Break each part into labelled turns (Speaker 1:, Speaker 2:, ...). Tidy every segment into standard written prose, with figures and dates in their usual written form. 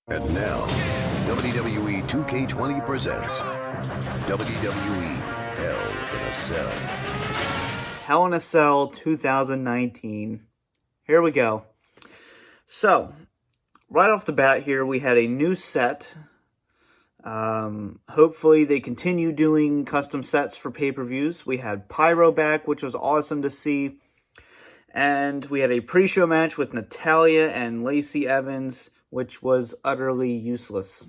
Speaker 1: And now, WWE 2K20 presents WWE Hell in a Cell.
Speaker 2: Hell in a Cell 2019. Here we go. So, right off the bat here, we had a new set. Hopefully they continue doing custom sets for pay-per-views. We had Pyro back, which was awesome to see. And we had a pre-show match with Natalya and Lacey Evans, which was utterly useless.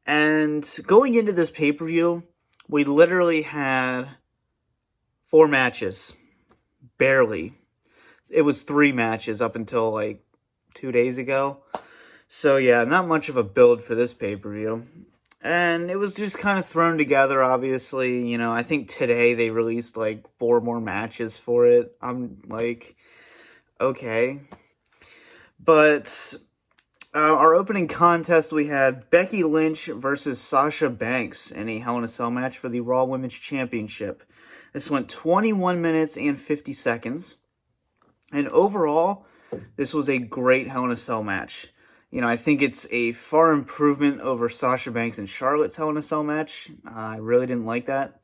Speaker 2: And going into this pay-per-view, we literally had 4 matches. Barely. It was 3 matches up until like 2 days ago. So yeah, not much of a build for this pay-per-view. And it was just kind of thrown together, obviously. You know, I think today they released like 4 more matches for it. I'm like, okay. But our opening contest, we had Becky Lynch versus Sasha Banks in a Hell in a Cell match for the Raw Women's Championship. This went 21 minutes and 50 seconds. And overall, this was a great Hell in a Cell match. You know, I think it's a far improvement over Sasha Banks and Charlotte's Hell in a Cell match. I really didn't like that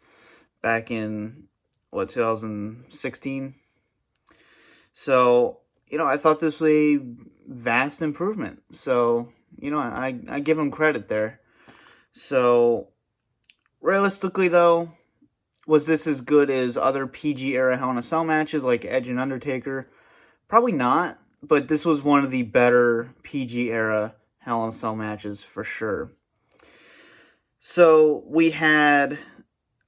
Speaker 2: back in, 2016? So, you know, I thought this was a vast improvement. So, you know, I give them credit there. So, realistically, though, was this as good as other PG-era Hell in a Cell matches like Edge and Undertaker? Probably not. But this was one of the better PG-era Hell in a Cell matches for sure. So we had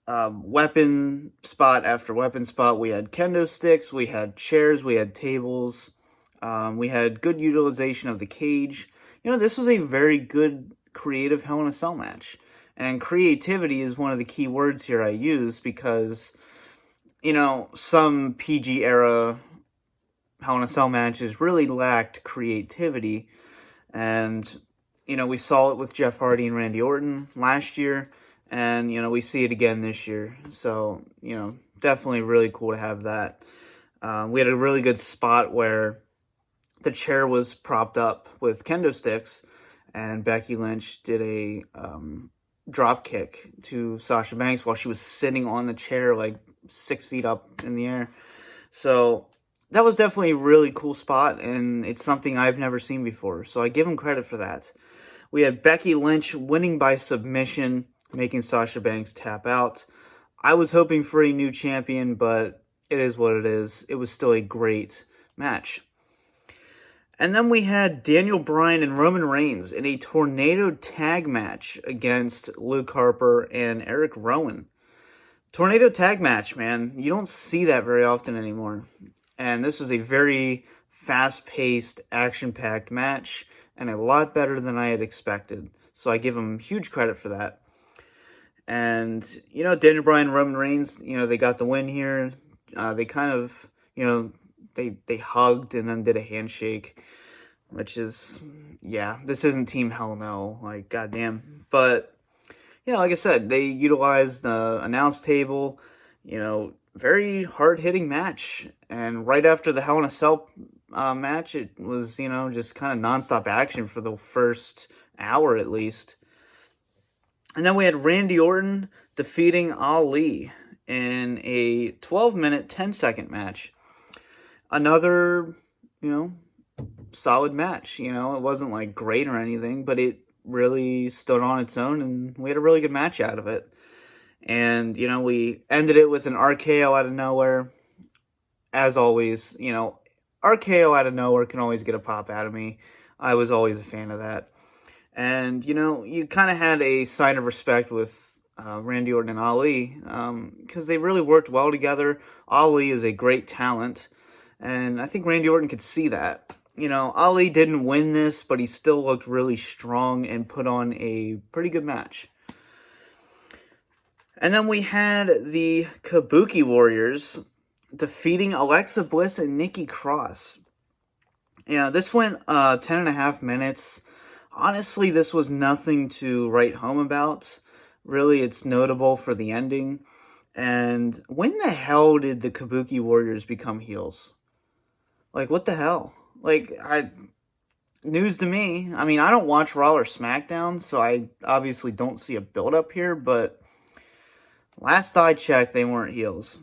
Speaker 2: weapon spot after weapon spot. We had kendo sticks, we had chairs, we had tables. We had good utilization of the cage. You know, this was a very good creative Hell in a Cell match. And creativity is one of the key words here I use because, you know, some PG-era Hell in a Cell matches really lacked creativity. And, you know, we saw it with Jeff Hardy and Randy Orton last year. And, you know, we see it again this year. So, you know, definitely really cool to have that. We had a really good spot where the chair was propped up with kendo sticks. And Becky Lynch did a drop kick to Sasha Banks while she was sitting on the chair like 6 feet up in the air. So that was definitely a really cool spot, and it's something I've never seen before, so I give him credit for that. We had Becky Lynch winning by submission, making Sasha Banks tap out. I was hoping for a new champion, but it is what it is. It was still a great match. And then we had Daniel Bryan and Roman Reigns in a tornado tag match against Luke Harper and Eric Rowan. Tornado tag match, man. You don't see that very often anymore. And this was a very fast-paced, action-packed match, and a lot better than I had expected. So I give him huge credit for that. And, you know, Daniel Bryan and Roman Reigns, you know, they got the win here. They kind of, you know, they hugged and then did a handshake, which is, yeah, this isn't Team Hell No, like, goddamn. But, yeah, like I said, they utilized the announce table, you know, very hard-hitting match. And right after the Hell in a Cell match, it was, you know, just kind of nonstop action for the first hour at least. And then we had Randy Orton defeating Ali in a 12-minute, 10-second match. Another, you know, solid match. You know, it wasn't like great or anything, but it really stood on its own, and we had a really good match out of it. And, you know, we ended it with an RKO out of nowhere. As always, you know, RKO out of nowhere can always get a pop out of me. I was always a fan of that. And, you know, you kind of had a sign of respect with Randy Orton and Ali because they really worked well together. Ali is a great talent, and I think Randy Orton could see that. You know, Ali didn't win this, but he still looked really strong and put on a pretty good match. And then we had the Kabuki Warriors defeating Alexa Bliss and Nikki Cross. Yeah, this went 10.5 minutes. Honestly, this was nothing to write home about. Really, it's notable for the ending. And when the hell did the Kabuki Warriors become heels? Like, what the hell? Like, news to me. I mean, I don't watch Raw or SmackDown, so I obviously don't see a build-up here, but last I checked, they weren't heels.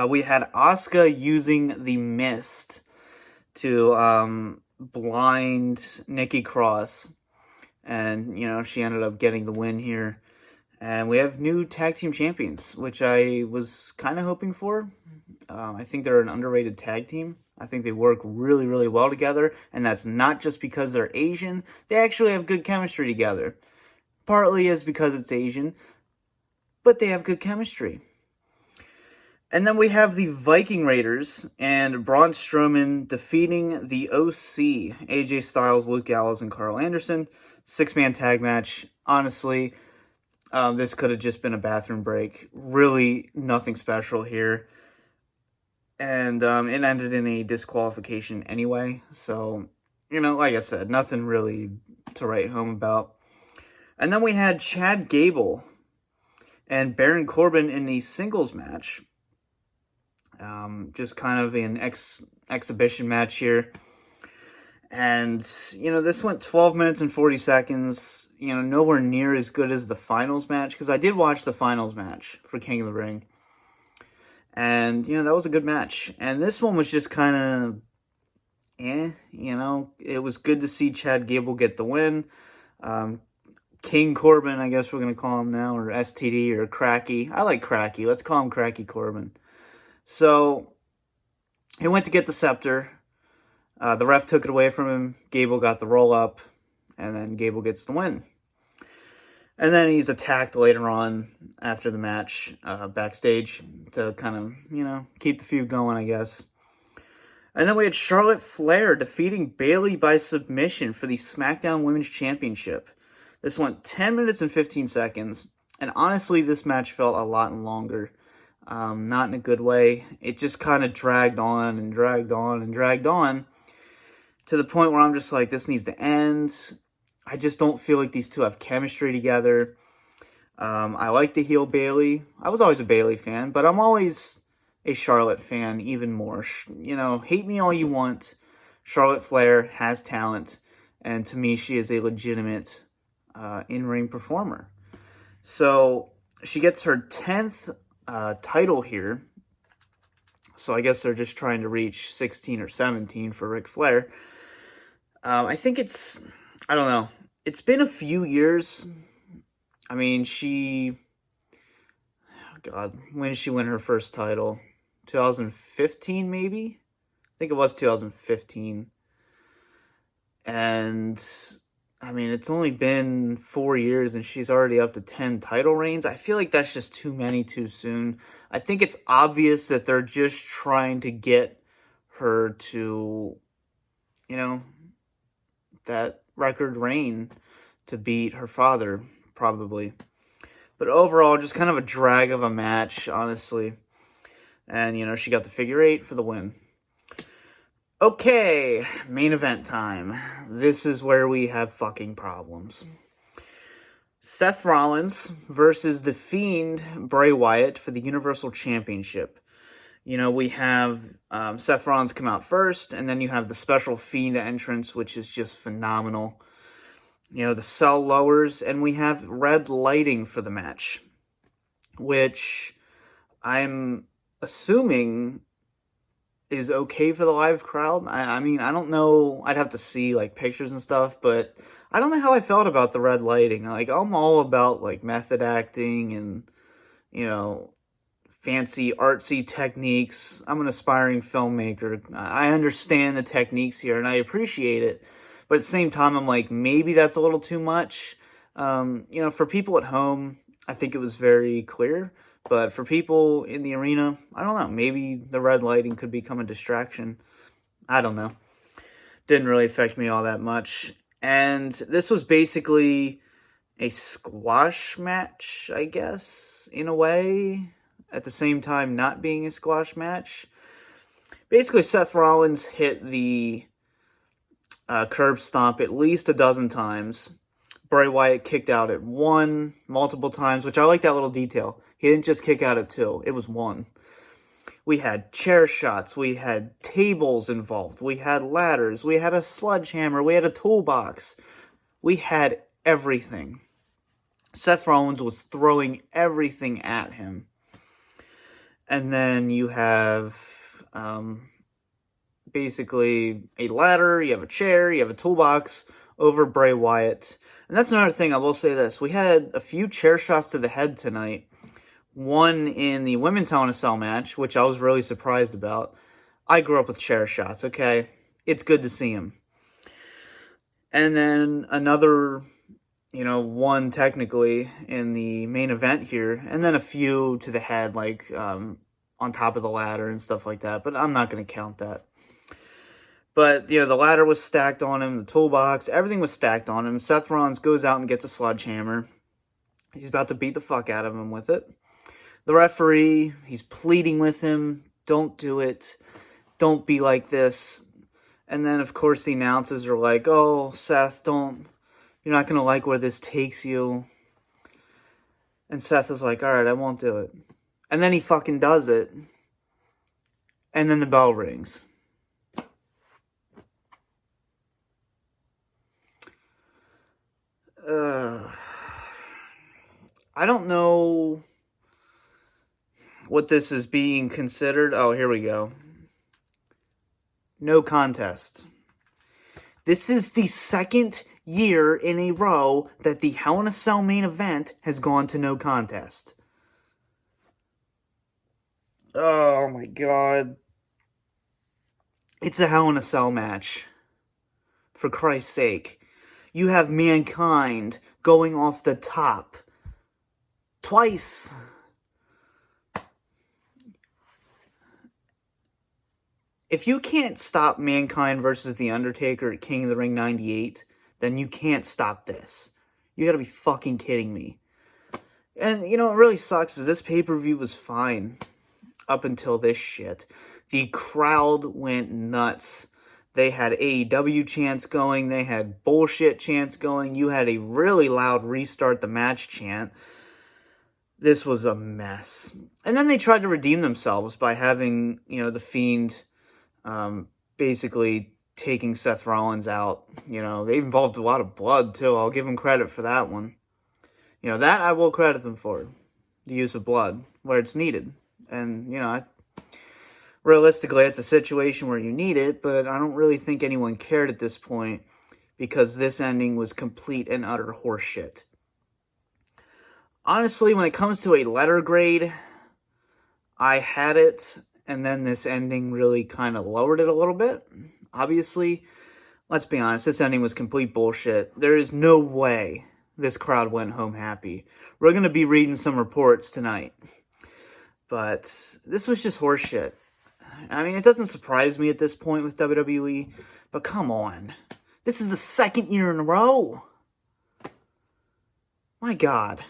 Speaker 2: We had Asuka using the mist to blind Nikki Cross, and, she ended up getting the win here. And we have new tag team champions, which I was kind of hoping for. I think they're an underrated tag team. I think they work really, really well together, and that's not just because they're Asian. They actually have good chemistry together. Partly is because it's Asian, but they have good chemistry. And then we have the Viking Raiders and Braun Strowman defeating the OC, AJ Styles, Luke Gallows, and Carl Anderson. 6-man tag match. Honestly, this could have just been a bathroom break. Really nothing special here. And it ended in a disqualification anyway. So, like I said, nothing really to write home about. And then we had Chad Gable and Baron Corbin in a singles match. Just kind of an exhibition match here. And, this went 12 minutes and 40 seconds. Nowhere near as good as the finals match. Because I did watch the finals match for King of the Ring. And, that was a good match. And this one was just kind of, it was good to see Chad Gable get the win. King Corbin, I guess we're going to call him now, or STD, or Cracky. I like Cracky. Let's call him Cracky Corbin. So, he went to get the scepter. The ref took it away from him. Gable got the roll-up. And then Gable gets the win. And then he's attacked later on after the match, backstage, to kind of, keep the feud going, I guess. And then we had Charlotte Flair defeating Bayley by submission for the SmackDown Women's Championship. This went 10 minutes and 15 seconds. And honestly, this match felt a lot longer. Not in a good way. It just kind of dragged on and dragged on and dragged on to the point where I'm just like, this needs to end. I just don't feel like these two have chemistry together. I like the heel Bayley. I was always a Bayley fan, but I'm always a Charlotte fan even more. Hate me all you want. Charlotte Flair has talent, and to me, she is a legitimate in-ring performer. So she gets her 10th title here. So I guess they're just trying to reach 16 or 17 for Ric Flair. I think I don't know. It's been a few years. I mean, when did she win her first title? 2015, maybe? I think it was 2015. And, I mean, it's only been 4 years and she's already up to 10 title reigns. I feel like that's just too many too soon. I think it's obvious that they're just trying to get her to, that record reign to beat her father, probably. But overall, just kind of a drag of a match, honestly. And, she got the figure 8 for the win. Okay, main event time. This is where we have fucking problems. Seth Rollins versus The Fiend Bray Wyatt for the Universal Championship. We have Seth Rollins come out first, and then you have the special Fiend entrance, which is just phenomenal. The cell lowers, and we have red lighting for the match, which I'm assuming is okay for the live crowd. I mean, I don't know. I'd have to see, pictures and stuff, but I don't know how I felt about the red lighting. I'm all about, method acting and, fancy artsy techniques. I'm an aspiring filmmaker. I understand the techniques here and I appreciate it. But at the same time, I'm like, maybe that's a little too much. For people at home, I think it was very clear. But for people in the arena, I don't know. Maybe the red lighting could become a distraction. I don't know. Didn't really affect me all that much. And this was basically a squash match, I guess, in a way. At the same time, not being a squash match. Basically, Seth Rollins hit the curb stomp at least a dozen times. Bray Wyatt kicked out at 1 multiple times, which I like that little detail. He didn't just kick out at 2. It was 1. We had chair shots. We had tables involved. We had ladders. We had a sledgehammer. We had a toolbox. We had everything. Seth Rollins was throwing everything at him. And then you have basically a ladder, you have a chair, you have a toolbox over Bray Wyatt. And that's another thing, I will say this. We had a few chair shots to the head tonight. One in the women's Hell in a Cell match, which I was really surprised about. I grew up with chair shots, okay? It's good to see them. And then another, one technically in the main event here. And then a few to the head, like on top of the ladder and stuff like that. But I'm not going to count that. But, the ladder was stacked on him, the toolbox, everything was stacked on him. Seth Rollins goes out and gets a sledgehammer. He's about to beat the fuck out of him with it. The referee, he's pleading with him, don't do it, don't be like this. And then, of course, the announcers are like, oh, Seth, you're not going to like where this takes you. And Seth is like, alright, I won't do it. And then he fucking does it. And then the bell rings. I don't know what this is being considered. Oh, here we go. No contest. This is the second year in a row that the Hell in a Cell main event has gone to no contest. Oh my god. It's a Hell in a Cell match. For Christ's sake. You have Mankind going off the top. Twice. If you can't stop Mankind versus The Undertaker at King of the Ring 98, then you can't stop this. You gotta be fucking kidding me. And, it really sucks is this pay-per-view was fine up until this shit. The crowd went nuts. They had AEW chants going. They had bullshit chants going. You had a really loud restart the match chant. This was a mess. And then they tried to redeem themselves by having, The Fiend basically taking Seth Rollins out. They involved a lot of blood, too. I'll give them credit for that one. That I will credit them for. The use of blood, where it's needed. And, realistically, it's a situation where you need it, but I don't really think anyone cared at this point because this ending was complete and utter horseshit. Honestly, when it comes to a letter grade, I had it, and then this ending really kind of lowered it a little bit. Obviously, let's be honest, this ending was complete bullshit. There is no way this crowd went home happy. We're going to be reading some reports tonight. But this was just horseshit. I mean, it doesn't surprise me at this point with WWE, but come on. This is the second year in a row. My God.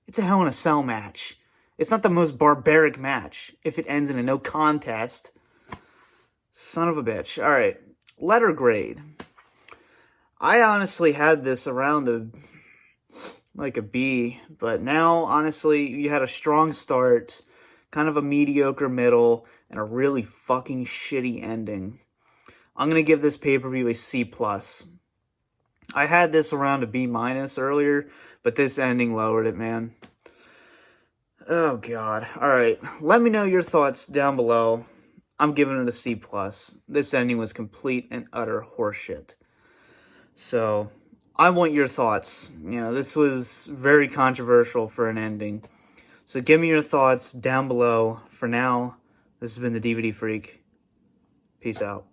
Speaker 2: It's a Hell in a Cell match. It's not the most barbaric match if it ends in a no contest. Son of a bitch. Alright, letter grade. I honestly had this around a B, but now, honestly, you had a strong start, kind of a mediocre middle, and a really fucking shitty ending. I'm going to give this pay-per-view a C+. I had this around a B- earlier, but this ending lowered it, man. Oh, God. Alright, let me know your thoughts down below. I'm giving it a C+. This ending was complete and utter horseshit. So, I want your thoughts. This was very controversial for an ending. So give me your thoughts down below. For now, this has been the DVD Freak. Peace out.